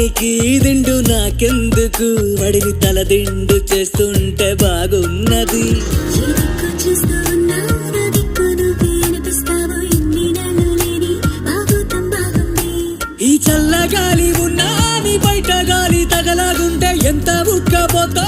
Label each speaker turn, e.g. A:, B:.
A: వానికి దిండు నాకెందుకు, వడిని తల దిండు చేస్తుంటే బాగున్నది. ఈ చల్లగాలి ఉన్నా నీ బయట గాలి తగలాగుంటే ఎంత ఉక్కపోతా